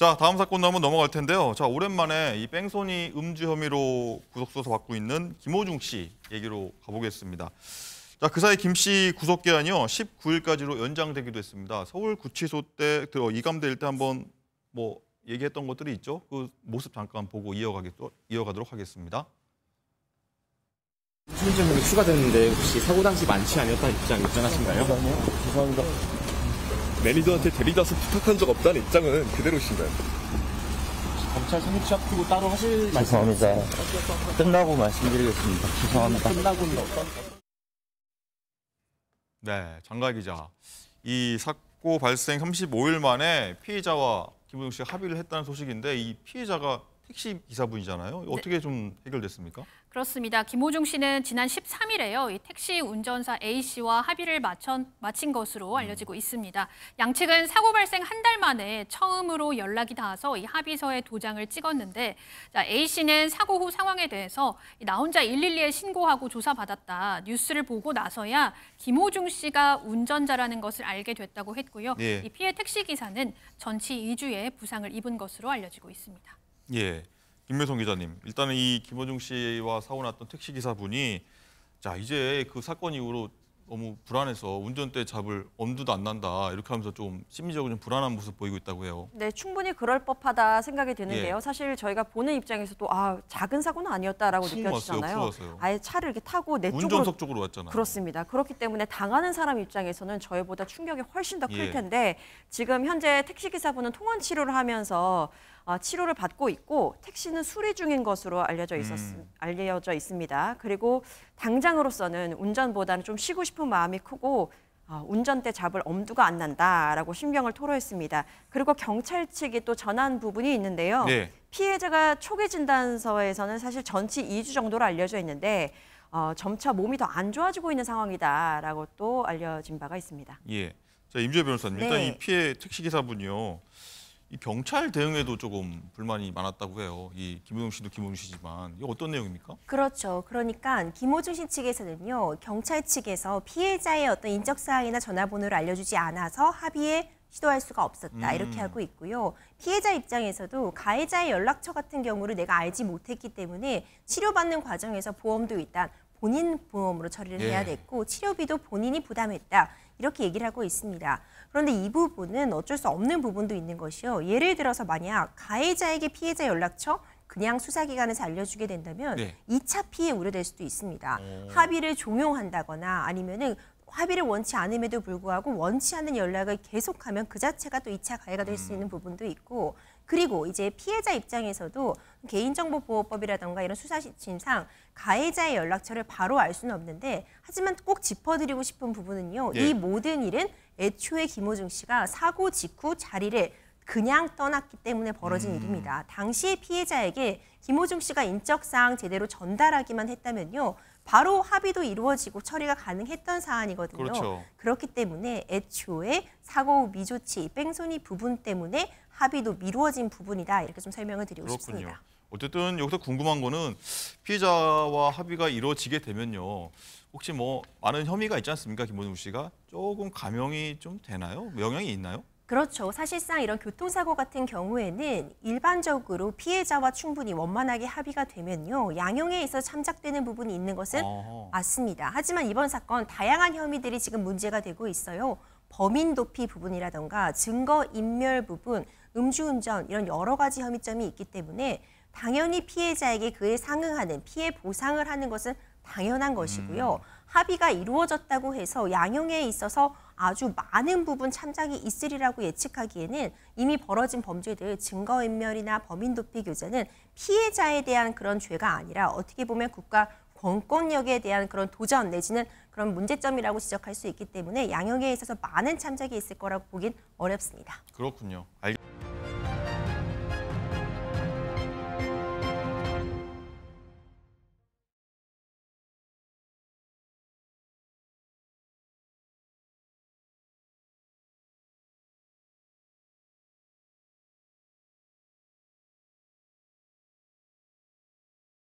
자, 다음 사건도 한번 넘어갈 텐데요. 자, 오랜만에 이 뺑소니 음주 혐의로 구속수사 받고 있는 김호중 씨 얘기로 가보겠습니다. 자, 그 사이 김 씨 구속기한이요 19일까지로 연장되기도 했습니다. 서울구치소 때 이감될 때 한번 뭐 얘기했던 것들이 있죠. 그 모습 잠깐 보고 이어가도록 하겠습니다. 수준점이 추가됐는데 혹시 사고 당시 만취 아니었다는 입장 입장하신가요? 죄송합니다. 매니저한테 데리다서 부탁한 적 없다는 입장은 그대로신가요? 검찰 성취합치고 따로 하실 말씀? 죄송합니다. 끝나고 말씀드리겠습니다. 죄송합니다. 끝나고는 네, 장가 기자. 이 사고 발생 35일 만에 피해자와 김호중 씨가 합의를 했다는 소식인데 이 피해자가 택시 기사분이잖아요. 어떻게 좀 해결됐습니까? 그렇습니다. 김호중 씨는 지난 13일에요. 이 택시 운전사 A 씨와 합의를 마친 것으로 알려지고 있습니다. 양측은 사고 발생 한 달 만에 처음으로 연락이 닿아서 이 합의서에 도장을 찍었는데 A 씨는 사고 후 상황에 대해서 나 혼자 112에 신고하고 조사받았다. 뉴스를 보고 나서야 김호중 씨가 운전자라는 것을 알게 됐다고 했고요. 예. 이 피해 택시 기사는 전치 2주의 부상을 입은 것으로 알려지고 있습니다. 예. 김매성 기자님, 일단은 이 김호중 씨와 사고 났던 택시 기사분이 자 이제 그 사건 이후로 너무 불안해서 운전대 잡을 엄두도 안 난다 이렇게 하면서 좀 심리적으로 좀 불안한 모습 보이고 있다고 해요. 네, 충분히 그럴 법하다 생각이 드는데요. 예. 사실 저희가 보는 입장에서도 작은 사고는 아니었다라고 느껴지잖아요. 왔어요. 아예 차를 이렇게 타고 내 운전석 쪽으로 왔잖아요. 그렇습니다. 그렇기 때문에 당하는 사람 입장에서는 저희보다 충격이 훨씬 더 클 예. 텐데 지금 현재 택시기사분은 통원 치료를 하면서 치료를 받고 있고 택시는 수리 중인 것으로 알려져 있습니다. 그리고 당장으로서는 운전보다는 좀 쉬고 싶은 마음이 크고 운전대 잡을 엄두가 안 난다라고 심경을 토로했습니다. 그리고 경찰 측이 또 전한 부분이 있는데요. 네. 피해자가 초기 진단서에서는 사실 전치 2주 정도로 알려져 있는데 점차 몸이 더 안 좋아지고 있는 상황이다라고 또 알려진 바가 있습니다. 예. 자, 임주혜 변호사님, 일단 네. 이 피해 택시 기사분이요. 이 경찰 대응에도 조금 불만이 많았다고 해요. 이 김호중 씨도 김호중 씨지만 이게 어떤 내용입니까? 그렇죠. 그러니까 김호중 씨 측에서는요. 경찰 측에서 피해자의 어떤 인적 사항이나 전화번호를 알려주지 않아서 합의에 시도할 수가 없었다. 이렇게 하고 있고요. 피해자 입장에서도 가해자의 연락처 같은 경우를 내가 알지 못했기 때문에 치료받는 과정에서 보험도 일단 본인 보험으로 처리를 해야 됐고 치료비도 본인이 부담했다. 이렇게 얘기를 하고 있습니다. 그런데 이 부분은 어쩔 수 없는 부분도 있는 것이요. 예를 들어서 만약 가해자에게 피해자 연락처 그냥 수사기관에서 알려주게 된다면 2차 피해 우려될 수도 있습니다. 합의를 종용한다거나 아니면은 합의를 원치 않음에도 불구하고 원치 않는 연락을 계속하면 그 자체가 또 2차 가해가 될 수 있는 부분도 있고 그리고 이제 피해자 입장에서도 개인정보보호법이라든가 이런 수사심상 가해자의 연락처를 바로 알 수는 없는데 하지만 꼭 짚어드리고 싶은 부분은요. 이 모든 일은 애초에 김호중 씨가 사고 직후 자리를 그냥 떠났기 때문에 벌어진 일입니다. 당시의 피해자에게 김호중 씨가 인적사항 제대로 전달하기만 했다면요. 바로 합의도 이루어지고 처리가 가능했던 사안이거든요. 그렇죠. 그렇기 때문에 애초에 사고 후 미조치, 뺑소니 부분 때문에 합의도 미루어진 부분이다. 이렇게 좀 설명을 드리고 싶습니다. 어쨌든 여기서 궁금한 거는 피해자와 합의가 이루어지게 되면요. 혹시 뭐 많은 혐의가 있지 않습니까? 김호중 씨가 조금 감형이 좀 되나요? 영향이 있나요? 그렇죠. 사실상 이런 교통사고 같은 경우에는 일반적으로 피해자와 충분히 원만하게 합의가 되면요. 양형에 있어 참작되는 부분이 있는 것은 맞습니다. 하지만 이번 사건 다양한 혐의들이 지금 문제가 되고 있어요. 범인 도피 부분이라던가 증거인멸 부분, 음주운전 이런 여러 가지 혐의점이 있기 때문에 당연히 피해자에게 그에 상응하는 피해 보상을 하는 것은 당연한 것이고요. 합의가 이루어졌다고 해서 양형에 있어서 아주 많은 부분 참작이 있으리라고 예측하기에는 이미 벌어진 범죄들 증거인멸이나 범인도피 교자는 피해자에 대한 그런 죄가 아니라 어떻게 보면 국가 권권력에 대한 그런 도전 내지는 그런 문제점이라고 지적할 수 있기 때문에 양형에 있어서 많은 참작이 있을 거라고 보긴 어렵습니다. 그렇군요.